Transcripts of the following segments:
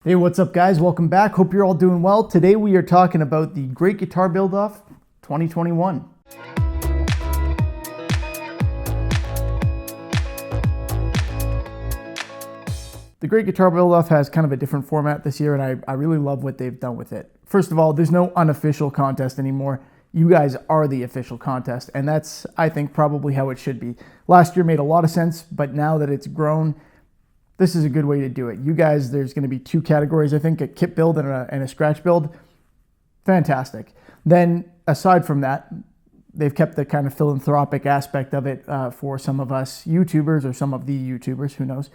Hey, what's up guys? Welcome back. Hope you're all doing well. Today we are talking about the Great Guitar Build-Off 2021. The Great Guitar Build-Off has kind of a different format this year, and I really love what they've done with it. First of all, there's no unofficial contest anymore. You guys are the official contest, and that's, I think, probably how it should be. Last year made a lot of sense, but now that it's grown, this is a good way to do it. You guys, there's going to be two categories, I think, a kit build and a scratch build. Fantastic. Then, aside from that, they've kept the kind of philanthropic aspect of it for some of us YouTubers, or some of the YouTubers, who knows,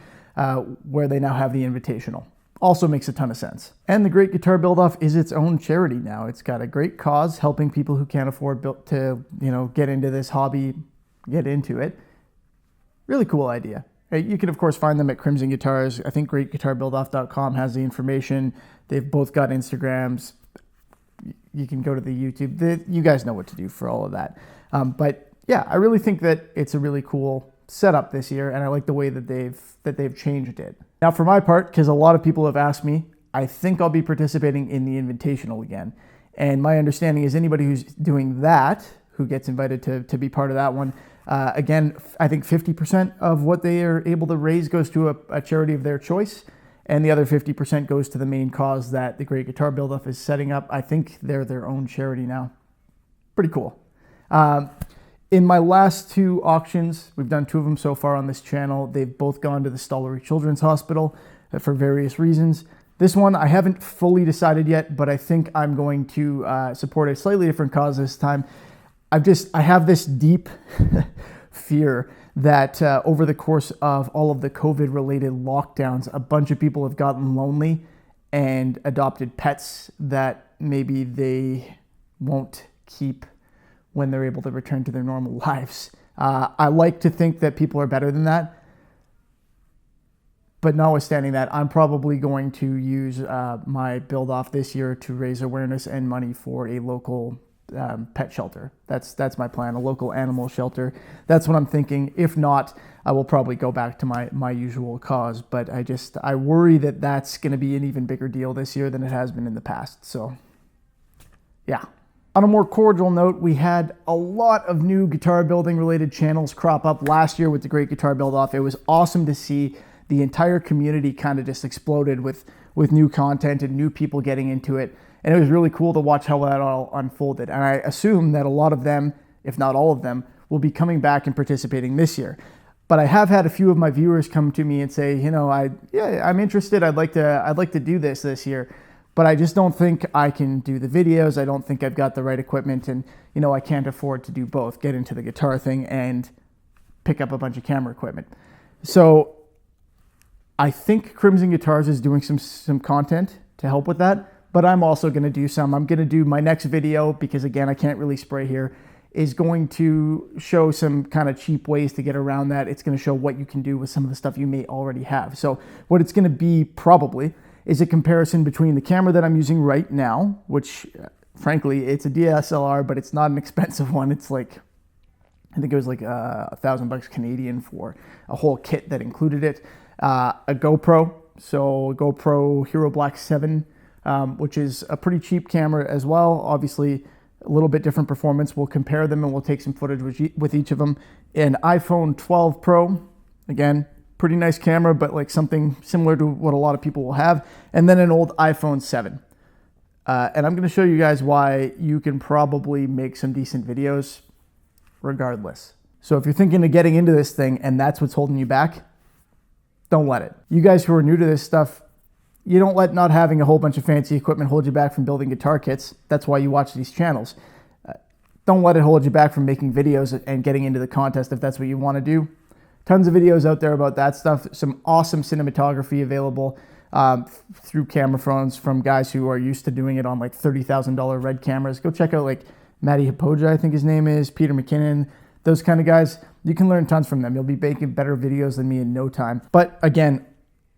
where they now have the invitational. Also makes a ton of sense. And the Great Guitar Build-Off is its own charity now. It's got a great cause, helping people who can't afford to, get into this hobby, get into it. Really cool idea. You can, of course, find them at Crimson Guitars. I think greatguitarbuildoff.com has the information. They've both got Instagrams. You can go to the YouTube. You guys know what to do for all of that. But yeah, I really think that it's a really cool setup this year, and I like the way that they've changed it. Now, for my part, because a lot of people have asked me, I think I'll be participating in the Invitational again. And my understanding is anybody who's doing that, who gets invited to be part of that one, again, I think 50% of what they are able to raise goes to a charity of their choice, and the other 50% goes to the main cause that the Great Guitar Build-Off is setting up. I think they're their own charity now. Pretty cool. In my last two auctions, we've done two of them so far on this channel. They've both gone to the Stollery Children's Hospital for various reasons. This one, I haven't fully decided yet, but I think I'm going to support a slightly different cause this time. I have this deep fear that over the course of all of the COVID-related lockdowns, a bunch of people have gotten lonely and adopted pets that maybe they won't keep when they're able to return to their normal lives. I like to think that people are better than that. But notwithstanding that, I'm probably going to use my build-off this year to raise awareness and money for a local pet shelter. That's my plan, a local animal shelter. That's what I'm thinking. If not, I will probably go back to my usual cause, but I worry that that's going to be an even bigger deal this year than it has been in the past. So yeah. On a more cordial note, we had a lot of new guitar building related channels crop up last year with the Great Guitar Build-Off. It was awesome to see the entire community kind of just exploded with new content and new people getting into it. And it was really cool to watch how that all unfolded. And I assume that a lot of them, if not all of them, will be coming back and participating this year. But I have had a few of my viewers come to me and say, I'm interested. I'd like to do this year, but I just don't think I can do the videos. I don't think I've got the right equipment, and I can't afford to do both, get into the guitar thing and pick up a bunch of camera equipment. So I think Crimson Guitars is doing some content to help with that. But I'm also going to do some. I'm going to do my next video, because again, I can't really spray here, is going to show some kind of cheap ways to get around that. It's going to show what you can do with some of the stuff you may already have. So what it's going to be probably is a comparison between the camera that I'm using right now, which frankly, it's a DSLR, but it's not an expensive one. It's like, I think it was like $1,000 Canadian for a whole kit that included it. A GoPro, so a GoPro Hero Black 7, which is a pretty cheap camera as well. Obviously, a little bit different performance. We'll compare them and we'll take some footage with each of them. An iPhone 12 Pro, again, pretty nice camera, but like something similar to what a lot of people will have. And then an old iPhone 7. And I'm going to show you guys why you can probably make some decent videos regardless. So if you're thinking of getting into this thing and that's what's holding you back, don't let it. You guys who are new to this stuff, you don't let not having a whole bunch of fancy equipment hold you back from building guitar kits. That's why you watch these channels. Don't let it hold you back from making videos and getting into the contest if that's what you want to do. Tons of videos out there about that stuff. Some awesome cinematography available through camera phones from guys who are used to doing it on like $30,000 red cameras. Go check out like Matty Hipoja, I think his name is, Peter McKinnon, those kind of guys. You can learn tons from them. You'll be making better videos than me in no time. But again,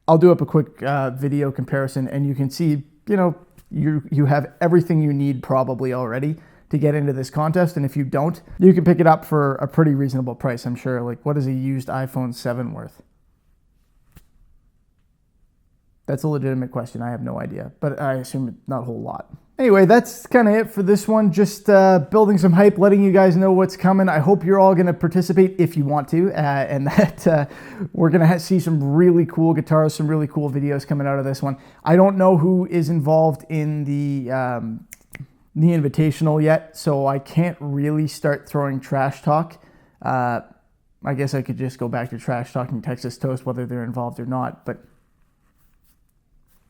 I'll do up a quick video comparison, and you can see, you have everything you need probably already to get into this contest. And if you don't, you can pick it up for a pretty reasonable price, I'm sure. Like, what is a used iPhone 7 worth? That's a legitimate question. I have no idea, but I assume not a whole lot. Anyway, that's kind of it for this one. Just building some hype, letting you guys know what's coming. I hope you're all going to participate if you want to, and that we're going to see some really cool guitars, some really cool videos coming out of this one. I don't know who is involved in the invitational yet, so I can't really start throwing trash talk. I guess I could just go back to trash talking Texas Toast, whether they're involved or not, but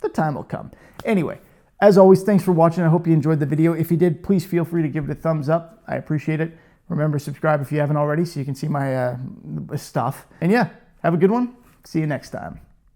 the time will come. Anyway, as always, thanks for watching. I hope you enjoyed the video. If you did, please feel free to give it a thumbs up. I appreciate it. Remember, subscribe if you haven't already so you can see my stuff. And yeah, have a good one. See you next time.